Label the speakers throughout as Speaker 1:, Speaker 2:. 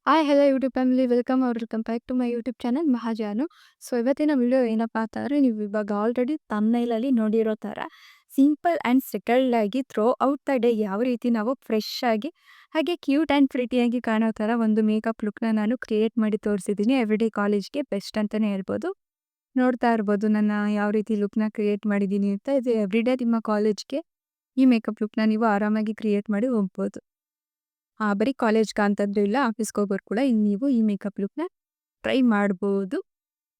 Speaker 1: Hi hello YouTube family welcome back to my YouTube channel ಮಹಾಜಾನು. So ಇವತ್ತಿನ video ಏನಪ್ಪ ಅಂತಂದರೆ ನೀವು ಇವಾಗ ಆಲ್ರೆಡಿ ತಮ್ಮನೇಲಲ್ಲಿ ನೋಡಿರೋ ಥರ ಸಿಂಪಲ್ ಆ್ಯಂಡ್ ಸೆಟಲ್ಡ್ ಆಗಿ ಥ್ರೋ ಔಟ್ ದ ಡೇ ಯಾವ ರೀತಿ ನಾವು ಫ್ರೆಶ್ ಆಗಿ ಹಾಗೆ ಕ್ಯೂಟ್ ಆ್ಯಂಡ್ ಪ್ರಿಟಿಯಾಗಿ ಕಾಣೋ ಥರ ಒಂದು ಮೇಕಪ್ ಲುಕ್ನ ನಾನು ಕ್ರಿಯೇಟ್ ಮಾಡಿ ತೋರಿಸಿದ್ದೀನಿ. ಎವ್ರಿಡೇ ಕಾಲೇಜ್ಗೆ ಬೆಸ್ಟ್ ಅಂತಲೇ ಹೇಳ್ಬೋದು. ನೋಡ್ತಾ ಇರ್ಬೋದು ನನ್ನ ಯಾವ ರೀತಿ ಲುಕ್ನ ಕ್ರಿಯೇಟ್ ಮಾಡಿದ್ದೀನಿ ಅಂತ. ಇದು ಎವ್ರಿಡೇ ನಿಮ್ಮ ಕಾಲೇಜ್ಗೆ ಈ ಮೇಕಪ್ ಲುಕ್ನ ನೀವು ಆರಾಮಾಗಿ ಕ್ರಿಯೇಟ್ ಮಾಡಿ ಹೋಗ್ಬೋದು. ಬರೀ ಕಾಲೇಜ್‌ಗೆ ಅಂತಂದು ಇಲ್ಲ, ಆಫೀಸ್‌ಗೆ ಹೋಗೋರು ಕೂಡ ನೀವು ಈ ಮೇಕಪ್ ಲುಕ್‌ನ ಟ್ರೈ ಮಾಡ್ಬೋದು.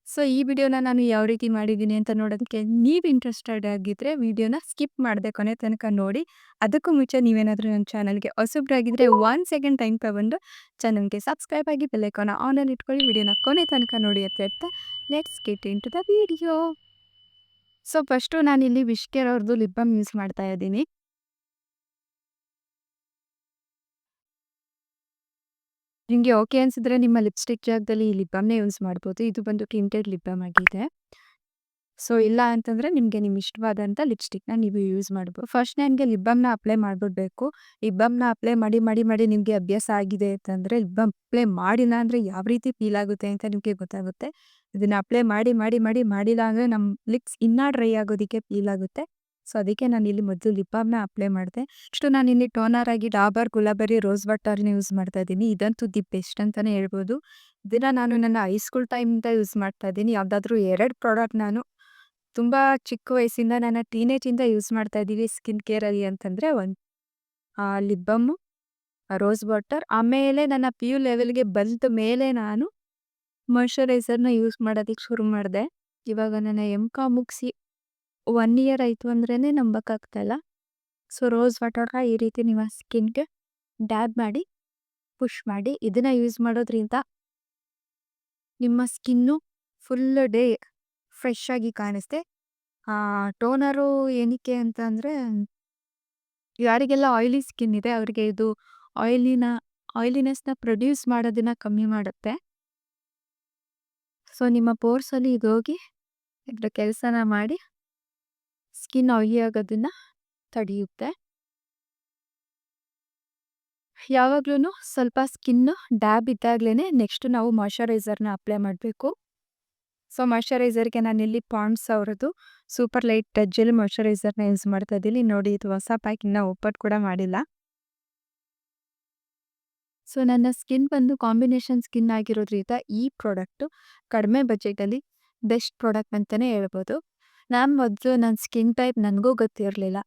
Speaker 1: ಸೊ ಈ ವಿಡಿಯೋನ ನಾನು ಯಾವ ರೀತಿ ಮಾಡಿದ್ದೀನಿ ಅಂತ ನೋಡೋದಕ್ಕೆ ನೀವು ಇಂಟ್ರೆಸ್ಟೆಡ್ ಆಗಿದ್ದರೆ ವಿಡಿಯೋನ ಸ್ಕಿಪ್ ಮಾಡದೆ ಕೊನೆ ತನಕ ನೋಡಿ. ಅದಕ್ಕೂ ಮುಂಚೆ ನೀವೇನಾದರೂ ನನ್ನ ಚಾನಲ್‌ಗೆ ಹೊಸಬ್ರಾಗಿದ್ದರೆ 1 ಸೆಕೆಂಡ್ ಟೈಮ್ ತಗೊಂಡು ಚಾನಲ್‌ಗೆ ಸಬ್ಸ್ಕ್ರೈಬ್ ಆಗಿ ಬೆಲ್ ಐಕಾನ್ನ ಆನಲ್ಲಿ ಇಟ್ಕೊಳ್ಳಿ. ವಿಡಿಯೋನ ಕೊನೆ ತನಕ ನೋಡಿ ಅಂತ ಹೇಳ್ತಾ let's get into the video. So first ನಾನಿಲ್ಲಿ ವಿಶ್ಕೇರ್ ಅವ್ರದ್ದು ಲಿಪ್ ಬಾಮ್ ಯೂಸ್ ಮಾಡ್ತಾ ಇದ್ದೀನಿ. ನಿಮಗೆ ಓಕೆ ಅನ್ಸಿದ್ರೆ ನಿಮ್ಮ ಲಿಪ್‌ಸ್ಟಿಕ್ ಜಾಗದಲ್ಲಿ ಈ ಲಿಪ್ ಬಾಮ್‌ನೇ ಯೂಸ್ ಮಾಡ್ಬೋದು. ಇದು ಬಂದು ಟಿಂಟೆಡ್ ಲಿಪ್ ಬಾಮ್ ಆಗಿದೆ. ಸೊ ಇಲ್ಲ ಅಂತಂದರೆ ನಿಮಗೆ ನಿಮ್ಮ ಇಷ್ಟವಾದಂಥ ಲಿಪ್‌ಸ್ಟಿಕ್‌ನ ನೀವು ಯೂಸ್ ಮಾಡ್ಬೋದು. ಫಸ್ಟ್ ನನಗೆ ಲಿಪ್ ಬಾಮ್‌ನ ಅಪ್ಲೈ ಮಾಡ್ಬಿಡ್ಬೇಕು. ಲಿಪ್ ಬಾಮ್‌ನ ಅಪ್ಲೈ ಮಾಡಿ ಮಾಡಿ ಮಾಡಿ ನಿಮಗೆ ಅಭ್ಯಾಸ ಆಗಿದೆ ಅಂತಂದರೆ ಲಿಪ್ ಬಾಮ್ ಅಪ್ಲೈ ಮಾಡಿಲ್ಲ ಅಂದರೆ ಯಾವ ರೀತಿ ಫೀಲ್ ಆಗುತ್ತೆ ಅಂತ ನಿಮಗೆ ಗೊತ್ತಾಗುತ್ತೆ. ಇದನ್ನು ಅಪ್ಲೈ ಮಾಡಿ ಮಾಡಿ ಮಾಡಿ ಮಾಡಿಲ್ಲ ಅಂದರೆ ನಮ್ಮ ಲಿಪ್ಸ್ ಇನ್ನೂ ಡ್ರೈ ಆಗೋದಕ್ಕೆ ಫೀಲ್ ಆಗುತ್ತೆ. ಸೊ ಅದಕ್ಕೆ ನಾನು ಇಲ್ಲಿ ಮೊದಲು ಲಿಪ್ ಬಾಮ್‌ನ ಅಪ್ಲೈ ಮಾಡಿದೆ. ನೆಕ್ಸ್ಟು ನಾನಿಲ್ಲಿ ಟೋನರ್ ಆಗಿ ಡಾಬರ್ ಗುಲಾಬರಿ ರೋಸ್ ವಾಟರ್‌ನ ಯೂಸ್ ಮಾಡ್ತಾ ಇದ್ದೀನಿ. ಇದಂತೂ ದಿ ಬೆಸ್ಟ್ ಅಂತಲೇ ಹೇಳ್ಬೋದು. ಇದನ್ನು ನಾನು ನನ್ನ ಹೈಸ್ಕೂಲ್ ಟೈಮಿಂದ ಯೂಸ್ ಮಾಡ್ತಾ ಇದ್ದೀನಿ. ಯಾವುದಾದ್ರೂ 2 ಪ್ರಾಡಕ್ಟ್ ನಾನು ತುಂಬ ಚಿಕ್ಕ ವಯಸ್ಸಿಂದ ನನ್ನ ಟೀನೇಜಿಂದ ಯೂಸ್ ಮಾಡ್ತಾ ಇದ್ದೀವಿ ಸ್ಕಿನ್ ಕೇರಲ್ಲಿ ಅಂತಂದರೆ ಒಂದು ಲಿಪ್ ಬಾಮು, ರೋಸ್ ವಾಟರ್, ಆಮೇಲೆ ನನ್ನ ಪಿ ಯು ಲೆವೆಲ್‌ಗೆ ಬಂದ ಮೇಲೆ ನಾನು ಮಾಯ್ಶ್ಚರೈಸರ್‌ನ ಯೂಸ್ ಮಾಡೋದಕ್ಕೆ ಶುರು ಮಾಡಿದೆ. ಇವಾಗ ನನ್ನ ಎಂ.ಕಾಮ್ ಮುಗಿಸಿ 1 ಇಯರ್ ಆಯಿತು ಅಂದ್ರೇ ನಂಬಕ್ಕಾಗ್ತಾಯಿಲ್ಲ. ಸೊ ರೋಸ್ ವಾಟರ್‌ನ ಈ ರೀತಿ ನಿಮ್ಮ ಸ್ಕಿನ್‌ಗೆ ಡ್ಯಾಬ್ ಮಾಡಿ ಪುಷ್ ಮಾಡಿ ಇದನ್ನು ಯೂಸ್ ಮಾಡೋದ್ರಿಂದ ನಿಮ್ಮ ಸ್ಕಿನ್ನು ಫುಲ್ ಡೇ ಫ್ರೆಶ್ ಆಗಿ ಕಾಣಿಸುತ್ತೆ. ಟೋನರು ಏನಕ್ಕೆ ಅಂತ ಅಂದರೆ ಯಾರಿಗೆಲ್ಲ ಆಯಿಲಿ ಸ್ಕಿನ್ ಇದೆ ಅವರಿಗೆ ಇದು ಆಯಿಲಿನೆಸ್‌ನ ಪ್ರೊಡ್ಯೂಸ್ ಮಾಡೋದನ್ನು ಕಮ್ಮಿ ಮಾಡುತ್ತೆ. ಸೊ ನಿಮ್ಮ ಪೋರ್ಸಲ್ಲಿ ಇದು ಹೋಗಿ ಇದರ ಕೆಲಸನ ಮಾಡಿ ಸ್ಕಿನ್ ಆಯಿಲಿ ಆಗೋದನ್ನು ತಡೆಯುತ್ತೆ. ಯಾವಾಗ್ಲೂ ಸ್ವಲ್ಪ ಸ್ಕಿನ್ನು ಡ್ಯಾಬ್ ಇದ್ದಾಗಲೇ ನೆಕ್ಸ್ಟ್ ನಾವು ಮಾಯ್ಶ್ಚರೈಸರ್‌ನ ಅಪ್ಲೈ ಮಾಡಬೇಕು. ಸೊ ಮಾಯ್ಶ್ಚರೈಸರ್‌ಗೆ ನಾನಿಲ್ಲಿ ಪಾಂಡ್ಸ್ ಅವರದ್ದು ಸೂಪರ್ ಲೈಟ್ ಜೆಲ್ ಮಾಯ್ಶ್ಚರೈಸರ್‌ನ ಯೂಸ್ ಮಾಡ್ತಾ ಇದ್ದೀನಿ. ನೋಡಿ ಇದು ಹೊಸ ಪ್ಯಾಕ್ ಇನ್ನೂ ಓಪನ್ ಕೂಡ ಮಾಡಿಲ್ಲ. ಸೊ ನನ್ನ ಸ್ಕಿನ್ ಬಂದು ಕಾಂಬಿನೇಷನ್ ಸ್ಕಿನ್ ಆಗಿರೋದ್ರಿಂದ ಈ ಪ್ರಾಡಕ್ಟು ಕಡಿಮೆ ಬಜೆಟಲ್ಲಿ ಬೆಸ್ಟ್ ಪ್ರಾಡಕ್ಟ್ ಅಂತಲೇ ಹೇಳ್ಬೋದು. ನಾನು ಮೊದಲು ನನ್ನ ಸ್ಕಿನ್ ಟೈಪ್ ನನಗೂ ಗೊತ್ತಿರಲಿಲ್ಲ.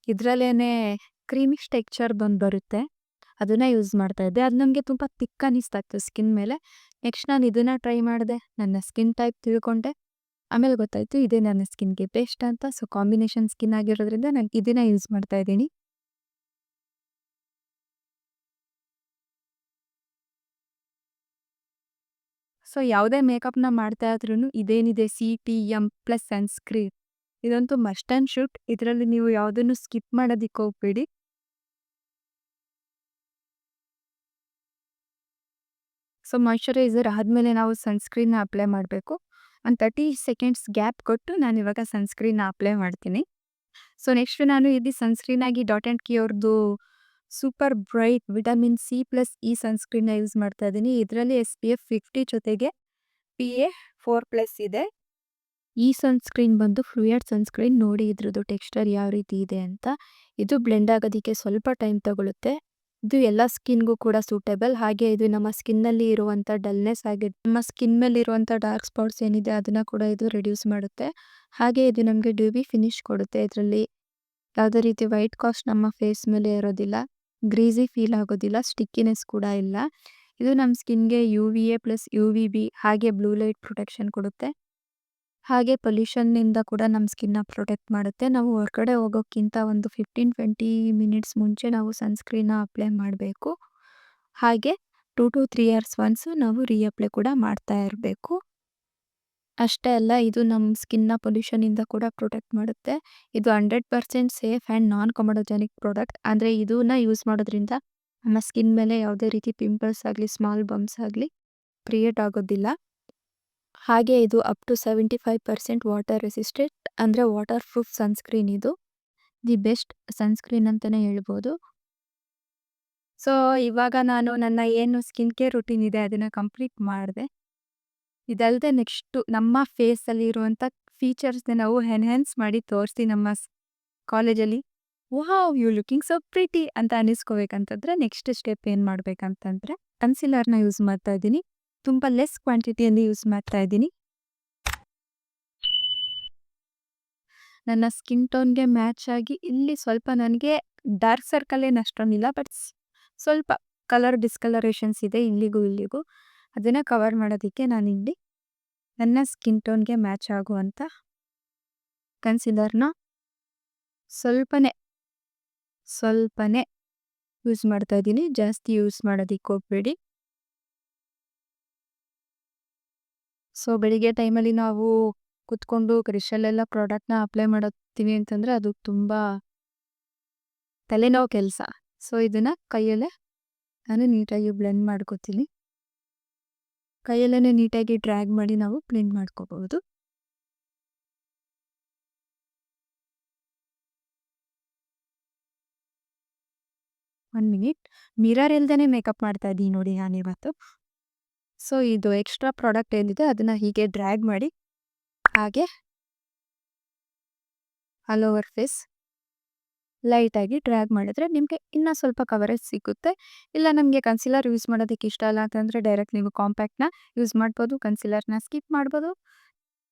Speaker 1: ಇದರಲ್ಲೇ ಕ್ರೀಮಿಶ್ ಟೆಕ್ಸ್ಚರ್ ಬರುತ್ತೆ. ಅದನ್ನು ಯೂಸ್ ಮಾಡ್ತಾ ಇದ್ದೆ. ಅದು ನನಗೆ ತುಂಬ ತಿಕ್ ಅನ್ನಿಸ್ತಾ ಇತ್ತು ಸ್ಕಿನ್ ಮೇಲೆ. ನೆಕ್ಸ್ಟ್ ನಾನು ಇದನ್ನು ಟ್ರೈ ಮಾಡಿದೆ. ನನ್ನ ಸ್ಕಿನ್ ಟೈಪ್ ತಿಳ್ಕೊಂಡೆ. ಆಮೇಲೆ ಗೊತ್ತಾಯಿತು ಇದೇ ನನ್ನ ಸ್ಕಿನ್ಗೆ ಬೆಸ್ಟ್ ಅಂತ. ಸೊ ಕಾಂಬಿನೇಷನ್ ಸ್ಕಿನ್ ಆಗಿರೋದ್ರಿಂದ ನಾನು ಇದನ್ನು ಯೂಸ್ ಮಾಡ್ತಾ ಇದ್ದೀನಿ. ಸೊ ಯಾವುದೇ ಮೇಕಪ್‌ನ ಮಾಡ್ತಾ ಇದ್ರೂ ಇದೇನಿದೆ CTM+ ಸನ್‌ಸ್ಕ್ರೀನ್ ಇದಂತೂ ಮಸ್ಟ್ ಆ್ಯಂಡ್ ಶುಡ್. ಇದರಲ್ಲಿ ನೀವು ಯಾವುದನ್ನು ಸ್ಕಿಪ್ ಮಾಡೋದಕ್ಕೆ ಹೋಗಬೇಡಿ. ಸೊ ಮಾಯ್ಶ್ಚರೈಸರ್ ಆದಮೇಲೆ ನಾವು ಸನ್‌ಸ್ಕ್ರೀನ್ನ ಅಪ್ಲೈ ಮಾಡಬೇಕು. ಒಂದು 30 ಸೆಕೆಂಡ್ಸ್ ಗ್ಯಾಪ್ ಕೊಟ್ಟು ನಾನಿವಾಗ ಸನ್‌ಸ್ಕ್ರೀನ್ನ ಅಪ್ಲೈ ಮಾಡ್ತೀನಿ. ಸೊ ನೆಕ್ಸ್ಟ್ ನಾನು ಇಲ್ಲಿ ಸನ್‌ಸ್ಕ್ರೀನ್ ಆಗಿ ಡಾಟ್ ಆ್ಯಂಡ್ ಕಿ ಅವ್ರದ್ದು ಸೂಪರ್ ಬ್ರೈಟ್ ವಿಟಮಿನ್ C+E ಸನ್‌ಸ್ಕ್ರೀನ್ನ ಯೂಸ್ ಮಾಡ್ತಾ ಇದ್ದೀನಿ. ಇದರಲ್ಲಿ SPF 50 ಜೊತೆಗೆ PA+4 ಇದೆ. ಈ ಸನ್‌ಸ್ಕ್ರೀನ್ ಬಂದು ಫ್ಲೂಯಿಡ್ ಸನ್‌ಸ್ಕ್ರೀನ್. ನೋಡಿ ಇದ್ರದ್ದು ಟೆಕ್ಸ್ಚರ್ ಯಾವ ರೀತಿ ಇದೆ ಅಂತ. ಇದು ಬ್ಲೆಂಡ್ ಆಗೋದಕ್ಕೆ ಸ್ವಲ್ಪ ಟೈಮ್ ತಗೊಳುತ್ತೆ. ಇದು ಎಲ್ಲ ಸ್ಕಿನ್‌ಗೂ ಕೂಡ ಸೂಟೇಬಲ್. ಹಾಗೆ ಇದು ನಮ್ಮ ಸ್ಕಿನ್ನಲ್ಲಿ ಇರುವಂಥ ಡಲ್ನೆಸ್ ಹಾಗೆ ನಮ್ಮ ಸ್ಕಿನ್ ಮೇಲೆ ಇರುವಂಥ ಡಾರ್ಕ್ ಸ್ಪಾಟ್ಸ್ ಏನಿದೆ ಅದನ್ನು ಕೂಡ ಇದು ರಿಡ್ಯೂಸ್ ಮಾಡುತ್ತೆ. ಹಾಗೆ ಇದು ನಮಗೆ ಡ್ಯೂಬಿ ಫಿನಿಶ್ ಕೊಡುತ್ತೆ. ಇದರಲ್ಲಿ ಯಾವುದೇ ರೀತಿ ವೈಟ್ ಕಾಸ್ಟ್ ನಮ್ಮ ಫೇಸ್ ಮೇಲೆ ಇರೋದಿಲ್ಲ. ಗ್ರೀಸಿ ಫೀಲ್ ಆಗೋದಿಲ್ಲ. ಸ್ಟಿಕ್ಕಿನೆಸ್ ಕೂಡ ಇಲ್ಲ. ಇದು ನಮ್ಮ ಸ್ಕಿನ್ಗೆ UVA+UVB ಹಾಗೆ ಬ್ಲೂ ಲೈಟ್ ಪ್ರೊಟೆಕ್ಷನ್ ಕೊಡುತ್ತೆ. ಹಾಗೆ ಪೊಲ್ಯೂಷನ್ನಿಂದ ಕೂಡ ನಮ್ಮ ಸ್ಕಿನ್ನ ಪ್ರೊಟೆಕ್ಟ್ ಮಾಡುತ್ತೆ. ನಾವು ಹೊರಗಡೆ ಹೋಗೋಕ್ಕಿಂತ ಒಂದು 15-20 ಮಿನಿಟ್ಸ್ ಮುಂಚೆ ನಾವು ಸನ್‌ಸ್ಕ್ರೀನ್ನ ಅಪ್ಲೈ ಮಾಡಬೇಕು. ಹಾಗೆ 2 to 3 ಇಯರ್ಸ್ ಒನ್ಸು ನಾವು ರೀಅಪ್ಲೈ ಕೂಡ ಮಾಡ್ತಾ ಇರಬೇಕು. ಅಷ್ಟೇ ಅಲ್ಲ ಇದು ನಮ್ಮ ಸ್ಕಿನ್ನ ಪೊಲ್ಯೂಷನಿಂದ ಕೂಡ ಪ್ರೊಟೆಕ್ಟ್ ಮಾಡುತ್ತೆ. ಇದು 100% ಸೇಫ್ ಆ್ಯಂಡ್ ನಾನ್ ಕಮಡೋಜೆನಿಕ್ ಪ್ರಾಡಕ್ಟ್. ಅಂದರೆ ಇದನ್ನ ಯೂಸ್ ಮಾಡೋದ್ರಿಂದ ನಮ್ಮ ಸ್ಕಿನ್ ಮೇಲೆ ಯಾವುದೇ ರೀತಿ ಪಿಂಪಲ್ಸ್ ಆಗಲಿ ಸ್ಮಾಲ್ ಬಂಪ್ಸ್ ಆಗಲಿ ಕ್ರಿಯೇಟ್ ಆಗೋದಿಲ್ಲ. ಹಾಗೆ ಇದು ಅಪ್ ಟು 75% ವಾಟರ್ ರೆಸಿಸ್ಟೆಂಟ್ ಅಂದರೆ ವಾಟರ್ ಪ್ರೂಫ್ ಸನ್‌ಸ್ಕ್ರೀನ್. ಇದು ದಿ ಬೆಸ್ಟ್ ಸನ್‌ಸ್ಕ್ರೀನ್ ಅಂತಲೇ ಹೇಳ್ಬೋದು. ಸೊ, ಇವಾಗ ನಾನು ನನ್ನ ಏನು ಸ್ಕಿನ್ ಕೇರ್ ರೂಟೀನ್ ಇದೆ ಅದನ್ನ ಕಂಪ್ಲೀಟ್ ಮಾಡಿದೆ. ಇದಲ್ಲದೆ ನೆಕ್ಸ್ಟು ನಮ್ಮ ಫೇಸಲ್ಲಿ ಇರುವಂಥ ಫೀಚರ್ಸ್‌ನ ನಾವು ಎನ್‌ಹ್ಯಾನ್ಸ್ ಮಾಡಿ ತೋರಿಸಿ ನಮ್ಮ ಕಾಲೇಜಲ್ಲಿ wow! You looking so pretty ಅಂತ ಅನ್ನಿಸ್ಕೋಬೇಕಂತಂದ್ರೆ ನೆಕ್ಸ್ಟ್ ಸ್ಟೆಪ್ ಏನು ಮಾಡ್ಬೇಕಂತಂದ್ರೆ ಕನ್ಸೀಲರ್‌ನ ಯೂಸ್ ಮಾಡ್ತಾ ಇದ್ದೀನಿ. ತುಂಬ ಲೆಸ್ ಕ್ವಾಂಟಿಟಿಯಲ್ಲಿ ಯೂಸ್ ಮಾಡ್ತಾ ಇದ್ದೀನಿ. ನನ್ನ ಸ್ಕಿನ್ ಟೋನ್‌ಗೆ ಮ್ಯಾಚ್ ಆಗಿ ಇಲ್ಲಿ ಸ್ವಲ್ಪ ನನಗೆ ಡಾರ್ಕ್ ಸರ್ಕಲ್ ಏನು ಅಷ್ಟೊಂದಿಲ್ಲ. ಬಟ್ ಸ್ವಲ್ಪ ಕಲರ್ ಡಿಸ್ಕಲರೇಷನ್ಸ್ ಇದೆ ಇಲ್ಲಿಗೂ, ಇಲ್ಲಿಗೂ. ಅದನ್ನ ಕವರ್ ಮಾಡೋದಕ್ಕೆ ನಾನಿಲ್ಲಿ ನನ್ನ ಸ್ಕಿನ್ ಟೋನ್‌ಗೆ ಮ್ಯಾಚ್ ಆಗುವಂಥ ಕನ್ಸೀಲರ್‌ನ ಸ್ವಲ್ಪನೇ, ಸ್ವಲ್ಪನೇ ಯೂಸ್ ಮಾಡ್ತಾ ಇದ್ದೀನಿ. ಜಾಸ್ತಿ ಯೂಸ್ ಮಾಡೋದಕ್ಕೆ ಹೋಗ್ಬೇಡಿ. ಸೊ, ಬೆಳಿಗ್ಗೆ ಟೈಮಲ್ಲಿ ನಾವು ಕುತ್ಕೊಂಡು ಬ್ರಷಲ್ಲೆಲ್ಲ ಪ್ರಾಡಕ್ಟ್‌ನ ಅಪ್ಲೈ ಮಾಡತ್ತೀವಿ ಅಂತಂದ್ರೆ ಅದು ತುಂಬ ತಲೆನೋವು ಕೆಲಸ. ಸೊ, ಇದನ್ನ ಕೈಯಲ್ಲೇ ನಾನು ನೀಟಾಗಿ ಬ್ಲೆಂಡ್ ಮಾಡ್ಕೋತೀನಿ. ಕೈಯಲ್ಲೇನೆ ನೀಟಾಗಿ ಡ್ರ್ಯಾಗ್ ಮಾಡಿ ನಾವು ಬ್ಲೆಂಡ್ ಮಾಡ್ಕೋಬಹುದು. ಒಂದು ಮಿನಿಟ್. ಮಿರರ್ ಇಲ್ದೇನೆ ಮೇಕಪ್ ಮಾಡ್ತಾ ಇದ್ದೀನಿ ನೋಡಿ ನಾನಿವತ್ತು. ಸೊ, ಇದು ಎಕ್ಸ್ಟ್ರಾ ಪ್ರಾಡಕ್ಟ್ ಏನಿದೆ ಅದನ್ನ ಹೀಗೆ ಡ್ರ್ಯಾಗ್ ಮಾಡಿ ಹಾಗೆ ಆಲ್ ಓವರ್ ಫೇಸ್ ಲೈಟಾಗಿ ಡ್ರ್ಯಾಗ್ ಮಾಡಿದ್ರೆ ನಿಮಗೆ ಇನ್ನೂ ಸ್ವಲ್ಪ ಕವರೇಜ್ ಸಿಗುತ್ತೆ. ಇಲ್ಲ ನಮಗೆ ಕನ್ಸೀಲರ್ ಯೂಸ್ ಮಾಡೋದಕ್ಕೆ ಇಷ್ಟ ಇಲ್ಲ ಅಂತಂದರೆ ಡೈರೆಕ್ಟ್ ನೀವು ಕಾಂಪ್ಯಾಕ್ಟ್‌ನ ಯೂಸ್ ಮಾಡ್ಬೋದು. ಕನ್ಸೀಲರ್‌ನ ಸ್ಕಿಪ್ ಮಾಡ್ಬೋದು.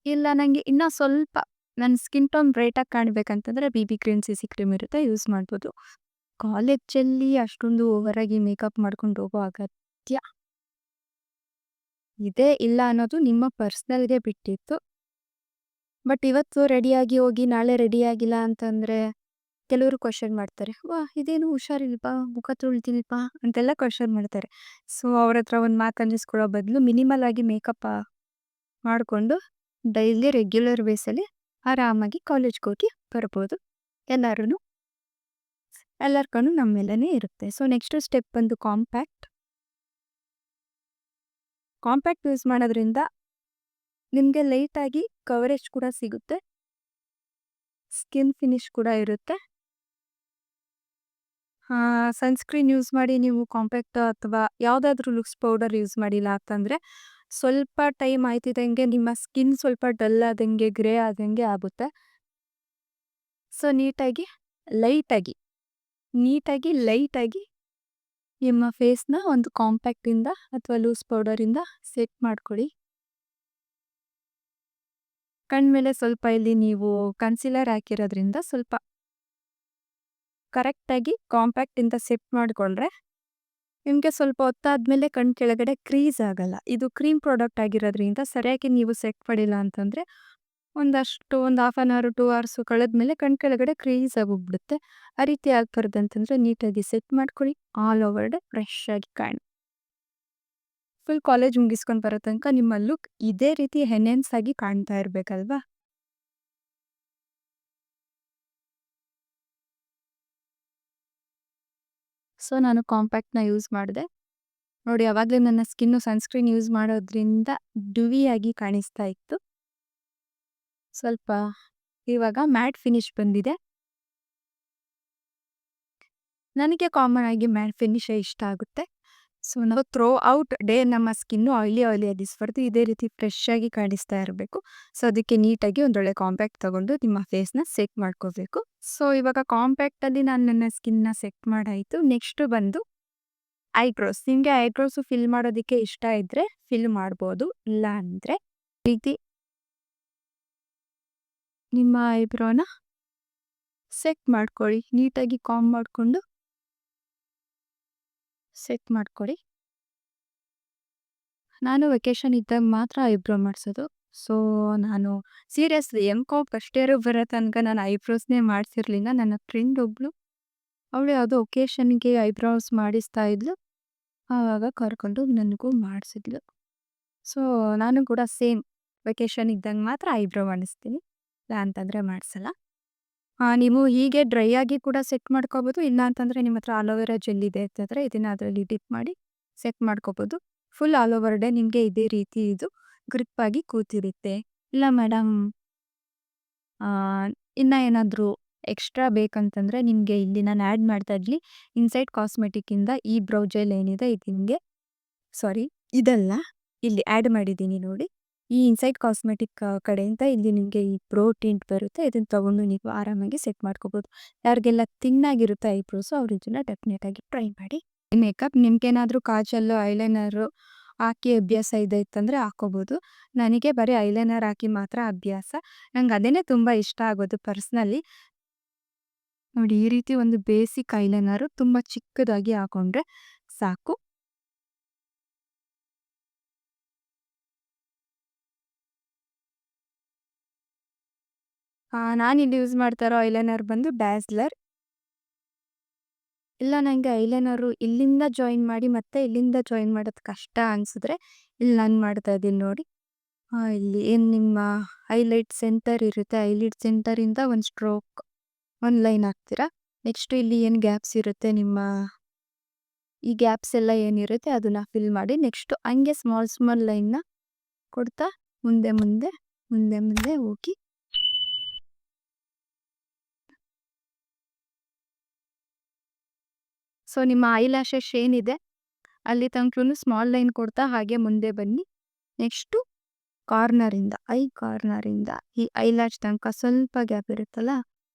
Speaker 1: ಇಲ್ಲ ನನಗೆ ಇನ್ನೂ ಸ್ವಲ್ಪ ನನ್ನ ಸ್ಕಿನ್ ಟೋನ್ ಬ್ರೈಟಾಗಿ ಕಾಣಬೇಕಂತಂದರೆ BB ಕ್ರೀಮ್, CC ಕ್ರೀಮ್ ಇರುತ್ತೆ ಯೂಸ್ ಮಾಡ್ಬೋದು. ಕಾಲೇಜಲ್ಲಿ ಅಷ್ಟೊಂದು ಓವರಾಗಿ ಮೇಕಪ್ ಮಾಡ್ಕೊಂಡು ಹೋಗೋ ಅಗತ್ಯ ಇದೇ ಇಲ್ಲ ಅನ್ನೋದು ನಿಮ್ಮ ಪರ್ಸ್ನಲ್‌ಗೆ ಬಿಟ್ಟಿತ್ತು. ಬಟ್ ಇವತ್ತು ರೆಡಿಯಾಗಿ ಹೋಗಿ ನಾಳೆ ರೆಡಿಯಾಗಿಲ್ಲ ಅಂತಂದರೆ ಕೆಲವರು ಕ್ವೆಶ್ಚನ್ ಮಾಡ್ತಾರೆ. "ವಾಹ್! ಇದೇನು ಹುಷಾರಿಲ್ವಾ? ಮುಖ ತೊಳ್ದಿಲ್ವಾ?" ಅಂತೆಲ್ಲ ಕ್ವೆಶ್ಚನ್ ಮಾಡ್ತಾರೆ. ಸೊ, ಅವ್ರ ಹತ್ರ ಒಂದು ಮಾತು ಅನ್ನಿಸ್ಕೊಳ್ಳೋ ಬದಲು ಮಿನಿಮಲ್ ಆಗಿ ಮೇಕಪ್ ಮಾಡಿಕೊಂಡು ಡೈಲಿ ರೆಗ್ಯುಲರ್ ಬೇಸಲ್ಲಿ ಆರಾಮಾಗಿ ಕಾಲೇಜ್‌ಗೆ ಹೋಗಿ ಬರ್ಬೋದು. ಎಲ್ಲರೂ ಎಲ್ಲರ ಕಣ್ಣು ನಮ್ಮ ಮೇಲೇನೆ ಇರುತ್ತೆ. ಸೊ, ನೆಕ್ಸ್ಟ್ ಸ್ಟೆಪ್ ಬಂದು ಕಾಂಪ್ಯಾಕ್ಟ್. ಕಾಂಪ್ಯಾಕ್ಟ್ ಯೂಸ್ ಮಾಡೋದ್ರಿಂದ ನಿಮಗೆ ಲೈಟಾಗಿ ಕವರೇಜ್ ಕೂಡ ಸಿಗುತ್ತೆ. ಸ್ಕಿನ್ ಫಿನಿಶ್ ಕೂಡ ಇರುತ್ತೆ. ಸನ್‌ಸ್ಕ್ರೀನ್ ಯೂಸ್ ಮಾಡಿ ನೀವು ಕಾಂಪ್ಯಾಕ್ಟ್ ಅಥವಾ ಯಾವುದಾದ್ರೂ ಲುಕ್ಸ್ ಪೌಡರ್ ಯೂಸ್ ಮಾಡಿಲ್ಲ ಅಂತಂದರೆ ಸ್ವಲ್ಪ ಟೈಮ್ ಆಯ್ತಿದ್ದಂಗೆ ನಿಮ್ಮ ಸ್ಕಿನ್ ಸ್ವಲ್ಪ ಡಲ್ ಆದಂಗೆ, ಗ್ರೇ ಆದಂಗೆ ಆಗುತ್ತೆ. ಸೊ, ಲೈಟಾಗಿ, ಲೈಟಾಗಿ ನಿಮ್ಮ ಫೇಸ್‌ನ ಒಂದು ಕಾಂಪ್ಯಾಕ್ಟಿಂದ ಅಥವಾ ಲೂಸ್ ಪೌಡರಿಂದ ಸೆಟ್ ಮಾಡ್ಕೊಳ್ಳಿ. ಕಣ್ಮೇಲೆ ಸ್ವಲ್ಪ ಇಲ್ಲಿ ನೀವು ಕನ್ಸೀಲರ್ ಹಾಕಿರೋದ್ರಿಂದ ಸ್ವಲ್ಪ ಕರೆಕ್ಟಾಗಿ ಕಾಂಪ್ಯಾಕ್ಟಿಂದ ಸೆಟ್ ಮಾಡಿಕೊಂಡ್ರೆ ನಿಮಗೆ ಸ್ವಲ್ಪ ಹೊತ್ತಾದ್ಮೇಲೆ ಕಣ್ಣು ಕೆಳಗಡೆ ಕ್ರೀಸ್ ಆಗಲ್ಲ. ಇದು ಕ್ರೀಮ್ ಪ್ರಾಡಕ್ಟ್ ಆಗಿರೋದ್ರಿಂದ ಸರಿಯಾಗಿ ನೀವು ಸೆಟ್ ಮಾಡಿಲ್ಲ ಅಂತಂದರೆ ಒಂದು ಹಾಫ್ ಆನ್ ಅವರ್, 2 ಅವರ್ಸು ಕಳೆದ್ಮೇಲೆ ಕಣ್ಣು ಕೆಳಗಡೆ ಕ್ರೀಸ್ ಆಗೋಗ್ಬಿಡುತ್ತೆ. ಆ ರೀತಿ ಆಗ್ಬಾರ್ದು ಅಂತಂದರೆ ನೀಟಾಗಿ ಸೆಟ್ ಮಾಡ್ಕೊಳ್ಳಿ. ಆಲ್ ಓವರ್ ಡೇ ಫ್ರೆಶ್ ಆಗಿ ಕಾಣಿ. ಫುಲ್ ಕಾಲೇಜ್ ಮುಗಿಸ್ಕೊಂಡು ಬರೋ ತನಕ ನಿಮ್ಮ ಲುಕ್ ಇದೇ ರೀತಿ ಎನ್‌ಹ್ಯಾನ್ಸ್ ಆಗಿ ಕಾಣ್ತಾ ಇರಬೇಕಲ್ವಾ? ಸೊ, ನಾನು ಕಾಂಪ್ಯಾಕ್ಟ್‌ನ ಯೂಸ್ ಮಾಡಿದೆ. ನೋಡಿ ಆವಾಗಲೇ ನನ್ನ ಸ್ಕಿನ್ನು ಸನ್‌ಸ್ಕ್ರೀನ್ ಯೂಸ್ ಮಾಡೋದ್ರಿಂದ ಡ್ಯೂವಿಯಾಗಿ ಕಾಣಿಸ್ತಾ ಇತ್ತು. ಸ್ವಲ್ಪ ಇವಾಗ ಮ್ಯಾಟ್ ಫಿನಿಶ್ ಬಂದಿದೆ. ನನಗೆ ಕಾಮನ್ ಆಗಿ ಮ್ಯಾಟ್ ಫಿನಿಶೇ ಇಷ್ಟ ಆಗುತ್ತೆ. ಸೊ, ನಾವು ಥ್ರೂ ಔಟ್ ಡೇ ನಮ್ಮ ಸ್ಕಿನ್ನು ಆಯಿಲಿ ಆಗಿಸ್ಬಾರ್ದು. ಇದೇ ರೀತಿ ಫ್ರೆಶ್ ಆಗಿ ಕಾಣಿಸ್ತಾ ಇರಬೇಕು. ಸೊ, ಅದಕ್ಕೆ ನೀಟಾಗಿ ಒಂದೊಳ್ಳೆ ಕಾಂಪ್ಯಾಕ್ಟ್ ತಗೊಂಡು ನಿಮ್ಮ ಫೇಸ್‌ನ ಸೆಟ್ ಮಾಡ್ಕೋಬೇಕು. ಸೊ, ಇವಾಗ ಕಾಂಪ್ಯಾಕ್ಟಲ್ಲಿ ನಾನು ನನ್ನ ಸ್ಕಿನ್ನ ಸೆಟ್ ಮಾಡಾಯಿತು. ನೆಕ್ಸ್ಟ್ ಬಂದು ಐಬ್ರೋಸ್. ನಿಮಗೆ ಐಬ್ರೋಸು ಫಿಲ್ ಮಾಡೋದಕ್ಕೆ ಇಷ್ಟ ಇದ್ದರೆ ಫಿಲ್ ಮಾಡ್ಬೋದು. ಇಲ್ಲ ಅಂದರೆ ರೀತಿ ನಿಮ್ಮ ಐಬ್ರೋನ ಸೆಟ್ ಮಾಡ್ಕೊಳ್ಳಿ. ನೀಟಾಗಿ ಕಾಂಬ್ ಮಾಡಿಕೊಂಡು ಸೆಟ್ ಮಾಡ್ಕೊಳ್ಳಿ. ನಾನು ವೆಕೇಷನ್ ಇದ್ದಾಗ ಮಾತ್ರ ಐಬ್ರೋ ಮಾಡಿಸೋದು. ಸೊ, ನಾನು ಸೀರಿಯಸ್ಲಿ ಎಮ್.ಕಾಮ್ ಫಸ್ಟ್ ಇಯರಿಗೆ ಬರೋ ತನಕ ನಾನು ಐಬ್ರೋಸ್ನೇ ಮಾಡಿಸಿರ್ಲಿಲ್ಲ. ನನ್ನ ಫ್ರೆಂಡ್ ಒಬ್ಬಳು ಅವಳು ಯಾವುದೋ ಒಕೇಶನ್ಗೆ ಐಬ್ರೋಸ್ ಮಾಡಿಸ್ತಾ ಇದ್ಲು. ಆವಾಗ ಕರ್ಕೊಂಡು ನನಗೂ ಮಾಡಿಸಿದ್ಲು. ಸೊ, ನಾನು ಕೂಡ ಸೇಮ್ ವೆಕೇಷನ್ ಇದ್ದಂಗೆ ಮಾತ್ರ ಐಬ್ರೋ ಮಾಡಿಸ್ತೀನಿ. ಇಲ್ಲ ಅಂತಂದರೆ ಮಾಡಿಸಲ್ಲ. ನೀವು ಹೀಗೆ ಡ್ರೈ ಆಗಿ ಕೂಡ ಸೆಟ್ ಮಾಡ್ಕೋಬೋದು. ಇಲ್ಲ ಅಂತಂದರೆ ನಿಮ್ಮ ಹತ್ರ ಅಲೋವೆರಾ ಜೆಲ್ ಇದೆ ಅಂತಂದರೆ ಇದನ್ನು ಅದರಲ್ಲಿ ಡಿಪ್ ಮಾಡಿ ಸೆಟ್ ಮಾಡ್ಕೋಬೋದು. ಫುಲ್ ಆಲ್ ಓವರ್ ಡೇ ನಿಮಗೆ ಇದೇ ರೀತಿ ಇದು ಗ್ರಿಪ್ಪಾಗಿ ಕೂತಿರುತ್ತೆ. ಇಲ್ಲ ಮೇಡಮ್ ಇನ್ನೂ ಏನಾದರೂ ಎಕ್ಸ್ಟ್ರಾ ಬೇಕಂತಂದ್ರೆ ನಿಮಗೆ ಇಲ್ಲಿ ನಾನು ಆ್ಯಡ್ ಮಾಡ್ತಾ ಇದ್ಲಿ ಇನ್ಸೈಡ್ ಕಾಸ್ಮೆಟಿಕ್ಕಿಂದ ಈ ಬ್ರೌ ಜೆಲ್ ಏನಿದೆ ಇದು ನಿಮಗೆ ಸಾರಿ ಇದಲ್ಲ, ಇಲ್ಲಿ ಆ್ಯಡ್ ಮಾಡಿದ್ದೀನಿ ನೋಡಿ. ಈ ಇನ್ಸೈಡ್ ಕಾಸ್ಮೆಟಿಕ್ ಕಡೆಯಿಂದ ಇಲ್ಲಿ ನಿಮಗೆ ಈ ಬ್ರೋ ಟಿಂಟ್ ಬರುತ್ತೆ. ಇದನ್ನು ತೊಗೊಂಡು ನೀವು ಆರಾಮಾಗಿ ಸೆಟ್ ಮಾಡ್ಕೋಬೋದು. ಯಾರಿಗೆಲ್ಲ ತಿನ್ನಾಗಿರುತ್ತೆ ಐಬ್ರೋಸು ಅವ್ರು ಇದನ್ನ ಡೆಫಿನೆಟಾಗಿ ಟ್ರೈ ಮಾಡಿ. ಮೇಕಪ್ ನಿಮ್ಗೇನಾದರೂ ಕಾಜಲ್ಲು ಐಲೈನರು ಹಾಕಿ ಅಭ್ಯಾಸ ಇದೆ ಇತ್ತಂದರೆ ಹಾಕೋಬೋದು. ನನಗೆ ಬರೀ ಐಲೈನರ್ ಹಾಕಿ ಮಾತ್ರ ಅಭ್ಯಾಸ. ನಂಗೆ ಅದೇನೇ ತುಂಬ ಇಷ್ಟ ಆಗೋದು ಪರ್ಸ್ನಲಿ. ನೋಡಿ ಈ ರೀತಿ ಒಂದು ಬೇಸಿಕ್ ಐಲೈನರು ತುಂಬ ಚಿಕ್ಕದಾಗಿ ಹಾಕೊಂಡ್ರೆ ಸಾಕು. ನಾನಿಲ್ಲಿ ಯೂಸ್ ಮಾಡ್ತಾ ಇರೋ ಐಲೈನರ್ ಬಂದು ಡ್ಯಾಸ್ಲರ್. ಇಲ್ಲ ನನಗೆ ಐಲೈನರು ಇಲ್ಲಿಂದ ಜಾಯಿನ್ ಮಾಡಿ ಮತ್ತೆ ಇಲ್ಲಿಂದ ಜಾಯಿನ್ ಮಾಡೋದು ಕಷ್ಟ ಅನಿಸಿದ್ರೆ ಇಲ್ಲಿ ನಾನು ಮಾಡ್ತಾ ಇದ್ದೀನಿ ನೋಡಿ. ಇಲ್ಲಿ ಏನು ನಿಮ್ಮ ಹೈಲೈಟ್ ಸೆಂಟರ್ ಇರುತ್ತೆ, ಹೈಲೈಟ್ ಸೆಂಟರಿಂದ ಒಂದು ಸ್ಟ್ರೋಕ್ ಒಂದು ಲೈನ್ ಹಾಕ್ತೀರಾ. ನೆಕ್ಸ್ಟ್ ಇಲ್ಲಿ ಏನು ಗ್ಯಾಪ್ಸ್ ಇರುತ್ತೆ ನಿಮ್ಮ ಈ ಗ್ಯಾಪ್ಸ್ ಎಲ್ಲ ಏನಿರುತ್ತೆ ಅದನ್ನ ಫಿಲ್ ಮಾಡಿ ನೆಕ್ಸ್ಟ್ ಹಂಗೆ ಸ್ಮಾಲ್ ಸ್ಮಾಲ್ ಲೈನ್ನ ಕೊಡ್ತಾ ಮುಂದೆ ಮುಂದೆ ಮುಂದೆ ಮುಂದೆ ಹೋಗಿ ಸೊ ನಿಮ್ಮ ಐಲ್ಯಾಶಸ್ ಏನಿದೆ ಅಲ್ಲಿ ತನಕನೂ ಸ್ಮಾಲ್ ಲೈನ್ ಕೊಡ್ತಾ ಹಾಗೆ ಮುಂದೆ ಬನ್ನಿ. ನೆಕ್ಸ್ಟು ಕಾರ್ನರಿಂದ ಕಾರ್ನರಿಂದ ಈ ಐಲ್ಯಾಶ್ ತನಕ ಸ್ವಲ್ಪ ಗ್ಯಾಪ್ ಇರುತ್ತಲ್ಲ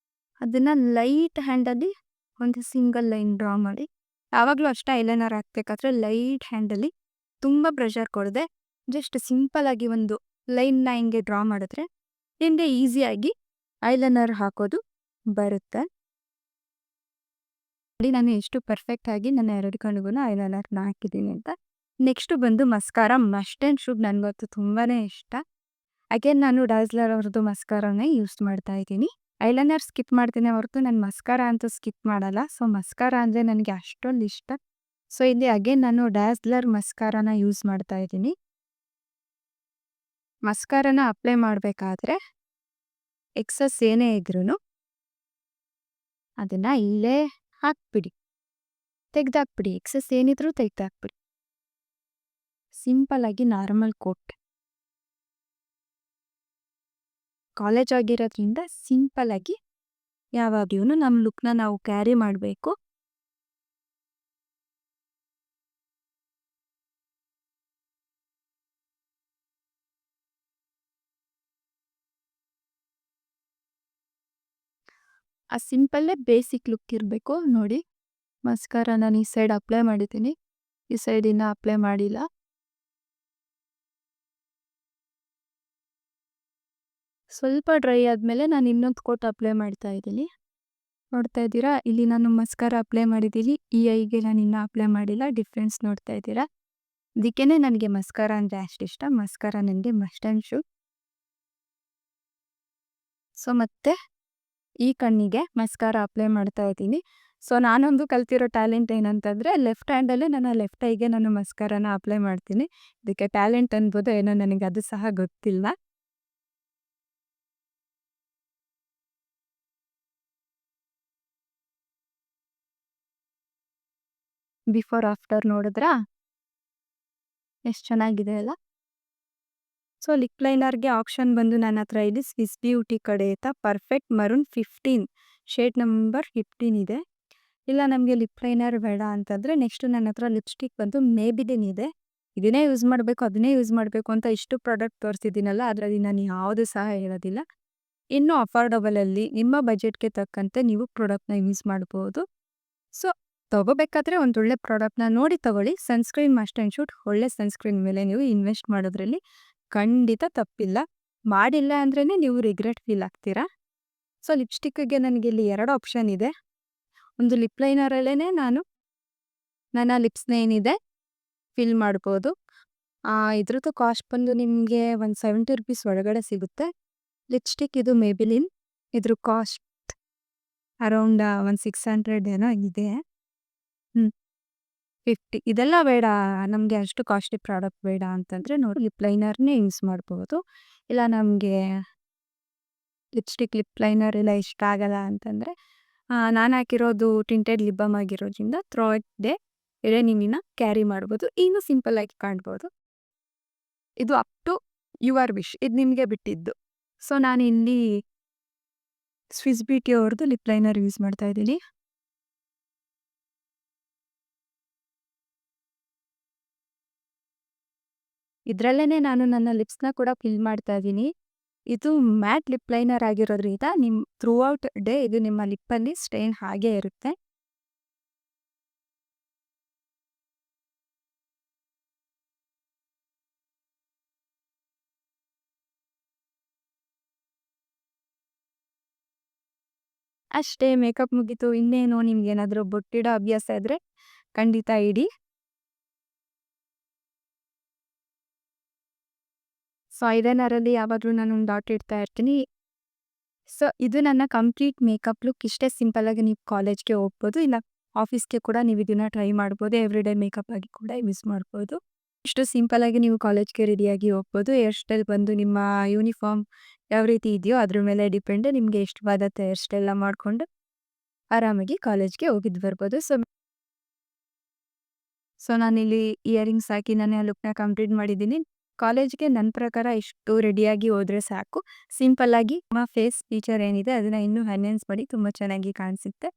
Speaker 1: ಅದನ್ನು ಲೈಟ್ ಹ್ಯಾಂಡಲ್ಲಿ ಒಂದು ಸಿಂಗಲ್ ಲೈನ್ ಡ್ರಾ ಮಾಡಿ. ಯಾವಾಗಲೂ ಅಷ್ಟೇ ಐಲೈನರ್ ಹಾಕ್ಬೇಕಾದ್ರೆ ಲೈಟ್ ಹ್ಯಾಂಡಲ್ಲಿ ತುಂಬ ಪ್ರೆಷರ್ ಕೊಡದೆ ಜಸ್ಟ್ ಸಿಂಪಲಾಗಿ ಒಂದು ಲೈನ್ನ ಹಿಂಗೆ ಡ್ರಾ ಮಾಡಿದ್ರೆ ನಿಮಗೆ ಈಸಿಯಾಗಿ ಐಲೈನರ್ ಹಾಕೋದು ಬರುತ್ತೆ. ನಾನು ಎಷ್ಟು ಪರ್ಫೆಕ್ಟಾಗಿ ನನ್ನ 2 ಕಣ್ಣಿಗೂ ಐಲೈನರ್ನ ಹಾಕಿದ್ದೀನಿ ಅಂತ. ನೆಕ್ಸ್ಟು ಬಂದು ಮಸ್ಕಾರ ಮಸ್ಟ್ ಆ್ಯಂಡ್ ಶುಡ್ ನನಗಂತೂ ತುಂಬಾ ಇಷ್ಟ. ಅಗೇನ್ ನಾನು ಡಾಸ್ಲರ್ ಅವ್ರದ್ದು ಮಸ್ಕಾರನೇ ಯೂಸ್ ಮಾಡ್ತಾ ಇದ್ದೀನಿ. ಐಲೈನರ್ ಸ್ಕಿಪ್ ಮಾಡ್ತೀನಿ ಹೊರತು ನಾನು ಮಸ್ಕಾರ ಅಂತೂ ಸ್ಕಿಪ್ ಮಾಡಲ್ಲ. ಸೊ ಮಸ್ಕಾರ ಅಂದರೆ ನನಗೆ ಅಷ್ಟೊಂದು ಇಷ್ಟ. ಸೊ ಇಲ್ಲಿ ಅಗೇನ್ ನಾನು ಡಾಸ್ಲರ್ ಮಸ್ಕಾರನ ಯೂಸ್ ಮಾಡ್ತಾ ಇದ್ದೀನಿ. ಮಸ್ಕಾರನ ಅಪ್ಲೈ ಮಾಡಬೇಕಾದ್ರೆ ಎಕ್ಸಸ್ ಏನೇ ಇದ್ರೂ ಅದನ್ನು ಇಲ್ಲೇ ಹಾಕ್ಬಿಡಿ, ತೆಗ್ದಾಕ್ಬಿಡಿ. ಎಕ್ಸಸ್ ಏನಿದ್ರು ತೆಗ್ದಾಕ್ಬಿಡಿ. ಸಿಂಪಲಾಗಿ ನಾರ್ಮಲ್ ಕೋಟ್. ಕಾಲೇಜ್ ಆಗಿರೋದ್ರಿಂದ ಸಿಂಪಲಾಗಿ ಯಾವಾಗ್ಲೂ ನಮ್ಮ ಲುಕ್ನ ನಾವು ಕ್ಯಾರಿ ಮಾಡಬೇಕು. ಆ ಸಿಂಪಲ್ಲೇ ಬೇಸಿಕ್ ಲುಕ್ ಇರಬೇಕು ನೋಡಿ. ಮಸ್ಕಾರ ನಾನು ಈ ಸೈಡ್ ಅಪ್ಲೈ ಮಾಡಿದ್ದೀನಿ, ಈ ಸೈಡ್ ಇನ್ನೂ ಅಪ್ಲೈ ಮಾಡಿಲ್ಲ. ಸ್ವಲ್ಪ ಡ್ರೈ ಆದಮೇಲೆ ನಾನು ಇನ್ನೊಂದು ಕೋಟ್ ಅಪ್ಲೈ ಮಾಡ್ತಾ ಇದ್ದೀನಿ. ನೋಡ್ತಾ ಇದ್ದೀರಾ ಇಲ್ಲಿ ನಾನು ಮಸ್ಕಾರ ಅಪ್ಲೈ ಮಾಡಿದ್ದೀನಿ, ಈ ಐಗೆ ನಾನು ಇನ್ನೂ ಅಪ್ಲೈ ಮಾಡಿಲ್ಲ. ಡಿಫ್ರೆನ್ಸ್ ನೋಡ್ತಾ ಇದ್ದೀರಾ. ಅದಕ್ಕೇ ನನಗೆ ಮಸ್ಕಾರ ಅಂದರೆ ಅಷ್ಟು ಇಷ್ಟ. ಮಸ್ಕಾರ ನನಗೆ ಮಸ್ಟ್ ಆ್ಯಂಡ್ ಶುಡ್. ಸೊ ಮತ್ತೆ ಈ ಕಣ್ಣಿಗೆ ಮಸ್ಕಾರ ಅಪ್ಲೈ ಮಾಡ್ತಾ ಇದ್ದೀನಿ. ಸೊ ನಾನೊಂದು ಕಲ್ತಿರೋ ಟ್ಯಾಲೆಂಟ್ ಏನಂತಂದರೆ ಲೆಫ್ಟ್ ಹ್ಯಾಂಡಲ್ಲೇ ನಾನು ಲೆಫ್ಟ್ ಐಗೆ ನಾನು ಮಸ್ಕಾರನ ಅಪ್ಲೈ ಮಾಡ್ತೀನಿ. ಇದಕ್ಕೆ ಟ್ಯಾಲೆಂಟ್ ಅನ್ಬೋದು ಏನೋ, ನನಗೆ ಅದು ಸಹ ಗೊತ್ತಿಲ್ಲ. ಬಿಫೋರ್ ಆಫ್ಟರ್ ನೋಡಿದ್ರಾ ಎಷ್ಟು ಚೆನ್ನಾಗಿದೆ ಅಲ್ಲ. ಸೊ ಲಿಪ್ ಲೈನರ್ಗೆ ಆಪ್ಷನ್ ಬಂದು ನನ್ನ ಹತ್ರ ಇದೆ ಸ್ವಿಸ್ ಬ್ಯೂಟಿ ಕಡೆಯಿಂದ ಪರ್ಫೆಕ್ಟ್ ಮರೂನ್ 15 ಶೇಡ್ ನಂಬರ್ 15 ಇದೆ. ಇಲ್ಲ ನಮಗೆ ಲಿಪ್ ಲೈನರ್ ಬೇಡ ಅಂತಂದರೆ ನೆಕ್ಸ್ಟ್ ನನ್ನ ಹತ್ರ ಲಿಪ್ಸ್ಟಿಕ್ ಬಂದು ಮೇಬಿಲಿನ್ ಇದೆ. ಇದನ್ನೇ ಯೂಸ್ ಮಾಡಬೇಕು ಅದನ್ನೇ ಯೂಸ್ ಮಾಡಬೇಕು ಅಂತ ಇಷ್ಟು ಪ್ರಾಡಕ್ಟ್ ತೋರಿಸಿದ್ದೀನಲ್ಲ, ಅದರಲ್ಲಿ ನಾನು ಯಾವುದು ಸಹ ಹೇಳೋದಿಲ್ಲ. ಇನ್ನೂ ಅಫೋರ್ಡಬಲಲ್ಲಿ ನಿಮ್ಮ ಬಜೆಟ್ಗೆ ತಕ್ಕಂತೆ ನೀವು ಪ್ರಾಡಕ್ಟ್ನ ಯೂಸ್ ಮಾಡ್ಬೋದು. ಸೊ ತೊಗೋಬೇಕಾದ್ರೆ ಒಂದು ಒಳ್ಳೆ ಪ್ರಾಡಕ್ಟ್ನ ನೋಡಿ ತೊಗೊಳ್ಳಿ. Sunscreen must and should. ಒಳ್ಳೆ ಸನ್ಸ್ಕ್ರೀನ್ ಮೇಲೆ ನೀವು ಇನ್ವೆಸ್ಟ್ ಮಾಡೋದ್ರಲ್ಲಿ ಖಂಡಿತ ತಪ್ಪಿಲ್ಲ. ಮಾಡಿಲ್ಲ ಅಂದ್ರೇ ನೀವು ರಿಗ್ರೆಟ್ ಫೀಲ್ ಆಗ್ತೀರಾ. ಸೊ ಲಿಪ್ಸ್ಟಿಕ್ಗೆ ನನಗೆ ಇಲ್ಲಿ 2 ಆಪ್ಷನ್ ಇದೆ. ಒಂದು ಲಿಪ್ ಲೈನರಲ್ಲೇ ನಾನು ನನ್ನ ಲಿಪ್ಸ್ನ ಏನಿದೆ ಫಿಲ್ ಮಾಡ್ಬೋದು. ಇದ್ರದ್ದು ಕಾಸ್ಟ್ ಬಂದು ನಿಮಗೆ ಒಂದು 70 ರುಪೀಸ್ ಒಳಗಡೆ ಸಿಗುತ್ತೆ. ಲಿಪ್ಸ್ಟಿಕ್ ಇದು ಮೇಬಿಲಿನ್, ಇದ್ರ ಕಾಸ್ಟ್ ಅರೌಂಡ್ ಒಂದು 600 ಏನೋ ಇದೆ. 50 ಇದೆಲ್ಲ ಬೇಡ, ನಮಗೆ ಅಷ್ಟು ಕಾಸ್ಟ್ಲಿ ಪ್ರಾಡಕ್ಟ್ ಬೇಡ ಅಂತಂದರೆ ನೋಡಿ ಲಿಪ್ ಲೈನರ್ನೇ ಯೂಸ್ ಮಾಡ್ಬೋದು. ಇಲ್ಲ ನಮಗೆ ಲಿಪ್ ಲೈನರ್ ಎಲ್ಲ ಇಷ್ಟ ಆಗಲ್ಲ ಅಂತಂದರೆ ನಾನು ಹಾಕಿರೋದು ಟಿಂಟೆಡ್ ಲಿಪ್ ಬಾಮ್ ಆಗಿರೋದ್ರಿಂದ ಥ್ರೂ ಔಟ್ ಡೇ ಎಳೆನೀರಿನ ಕ್ಯಾರಿ ಮಾಡ್ಬೋದು. ಇನ್ನೂ ಸಿಂಪಲ್ಲಾಗಿ ಕಾಣ್ಬೋದು. ಇದು ಅಪ್ ಟು ಯುವರ್ ವಿಶ್, ಇದು ನಿಮಗೆ ಬಿಟ್ಟಿದ್ದು. ಸೊ ನಾನು ಇಲ್ಲಿ ಸ್ವಿಸ್ ಬ್ಯೂಟಿ ಅವ್ರದ್ದು ಲಿಪ್ ಲೈನರ್ ಯೂಸ್ ಮಾಡ್ತಾ ಇದ್ದೀನಿ. ಇದ್ರಲ್ಲೇನೆ ನಾನು ನನ್ನ ಲಿಪ್ಸ್‌ನ ಕೂಡ ಫಿಲ್ ಮಾಡ್ತಾ ಇದ್ದೀನಿ. ಇದು ಮ್ಯಾಟ್ ಲಿಪ್ ಲೈನರ್ ಆಗಿರೋದ್ರಿಂದ ಥ್ರೂ ಔಟ್ ಡೇ ಇದು ನಿಮ್ಮ ಲಿಪ್ಪಲ್ಲಿ ಸ್ಟೇನ್ ಹಾಗೇ ಇರುತ್ತೆ. ಅಷ್ಟೇ, ಮೇಕಪ್ ಮುಗೀತು. ಇನ್ನೇನು ನಿಮ್ಗೇನಾದ್ರೂ ಬೊಟ್ಟಿಡೋ ಅಭ್ಯಾಸ ಇದ್ರೆ ಖಂಡಿತ ಇಡಿ. ಸೊ ಐಲೈನರಲ್ಲಿ ಯಾವಾಗಲೂ ನಾನು ಒಂದು ಡಾಟ್ ಇಡ್ತಾ ಇರ್ತೀನಿ. ಸೊ ಇದು ನನ್ನ ಕಂಪ್ಲೀಟ್ ಮೇಕಪ್ ಲುಕ್. ಇಷ್ಟೇ ಸಿಂಪಲ್ಲಾಗಿ ನೀವು ಕಾಲೇಜ್‌ಗೆ ಹೋಗ್ಬೋದು, ಇಲ್ಲ ಆಫೀಸ್‌ಗೆ ಕೂಡ ನೀವು ಇದನ್ನ ಟ್ರೈ ಮಾಡ್ಬೋದು. ಎವ್ರಿಡೇ ಮೇಕಪ್ ಆಗಿ ಕೂಡ ಯೂಸ್ ಮಾಡ್ಬೋದು. ಇಷ್ಟು ಸಿಂಪಲ್ಲಾಗಿ ನೀವು ಕಾಲೇಜ್‌ಗೆ ರೆಡಿಯಾಗಿ ಹೋಗ್ಬೋದು. ಹೇರ್ ಸ್ಟೈಲ್ ಬಂದು ನಿಮ್ಮ ಯೂನಿಫಾರ್ಮ್ ಯಾವ ರೀತಿ ಇದೆಯೋ ಅದ್ರ ಮೇಲೆ ಡಿಪೆಂಡ್. ನಿಮಗೆ ಇಷ್ಟವಾದಂಥ ಹೇರ್ ಸ್ಟೈಲ್‌ನ ಮಾಡಿಕೊಂಡು ಆರಾಮಾಗಿ ಕಾಲೇಜ್‌ಗೆ ಹೋಗಿದ್ದು ಬರ್ಬೋದು. ಸೊ ನಾನಿಲ್ಲಿ ಇಯರಿಂಗ್ಸ್ ಹಾಕಿ ನಾನು ಆ ಲುಕ್‌ನ ಕಂಪ್ಲೀಟ್ ಮಾಡಿದ್ದೀನಿ. ಕಾಲೇಜ್‌ಗೆ ನನ್ನ ಪ್ರಕಾರ ಇಷ್ಟು ರೆಡಿಯಾಗಿ ಹೋದ್ರೆ ಸಾಕು. ಸಿಂಪಲ್ಲಾಗಿ ನಿಮ್ಮ ಫೇಸ್ ಫೀಚರ್ ಏನಿದೆ ಅದನ್ನ ಇನ್ನೂ ಎನ್ಹಾನ್ಸ್ ಮಾಡಿ ತುಂಬ ಚೆನ್ನಾಗಿ ಕಾಣಿಸುತ್ತೆ.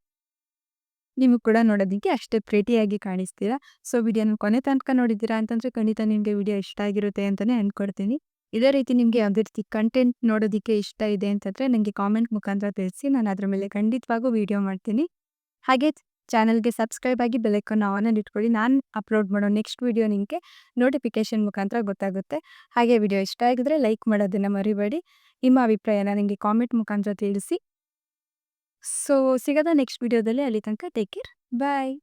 Speaker 1: ನೀವು ಕೂಡ ನೋಡೋದಕ್ಕೆ ಅಷ್ಟೇ ಪ್ರಿಟಿಯಾಗಿ ಕಾಣಿಸ್ತೀರಾ. ಸೊ ವಿಡಿಯೋನ ಕೊನೆ ತನಕ ನೋಡಿದ್ದೀರಾ ಅಂತಂದ್ರೆ ಖಂಡಿತ ನಿಮಗೆ ವಿಡಿಯೋ ಇಷ್ಟ ಆಗಿರುತ್ತೆ ಅಂತಲೇ ಅಂದ್ಕೊಳ್ತೀನಿ. ಇದೇ ರೀತಿ ನಿಮಗೆ ಯಾವುದೇ ರೀತಿ ಕಂಟೆಂಟ್ ನೋಡೋದಕ್ಕೆ ಇಷ್ಟ ಇದೆ ಅಂತಂದರೆ ನನಗೆ ಕಾಮೆಂಟ್ ಮುಖಾಂತರ ತಿಳಿಸಿ. ನಾನು ಅದ್ರ ಮೇಲೆ ಖಂಡಿತವಾಗೂ ವಿಡಿಯೋ ಮಾಡ್ತೀನಿ. ಹಾಗೆ ಚಾನಲ್‌ಗೆ ಸಬ್ಸ್ಕ್ರೈಬ್ ಆಗಿ ಬೆಲ್ ಐಕಾನ್ ಆನಲ್ಲಿ ಇಟ್ಕೊಳ್ಳಿ. ನಾನು ಅಪ್ಲೋಡ್ ಮಾಡೋ ನೆಕ್ಸ್ಟ್ ವಿಡಿಯೋ ನಿಮಗೆ ನೋಟಿಫಿಕೇಷನ್ ಮುಖಾಂತರ ಗೊತ್ತಾಗುತ್ತೆ. ಹಾಗೆ ವಿಡಿಯೋ ಇಷ್ಟ ಆಗಿದ್ರೆ ಲೈಕ್ ಮಾಡೋದನ್ನು ಮರಿಬೇಡಿ. ನಿಮ್ಮ ಅಭಿಪ್ರಾಯನ ನನಗೆ ಕಾಮೆಂಟ್ ಮುಖಾಂತರ ತಿಳಿಸಿ. ಸೊ ಸಿಗೋಣ ನೆಕ್ಸ್ಟ್ ವಿಡಿಯೋದಲ್ಲಿ. ಅಲ್ಲಿ ತನಕ ಟೇಕ್ ಕೇರ್. ಬಾಯ್.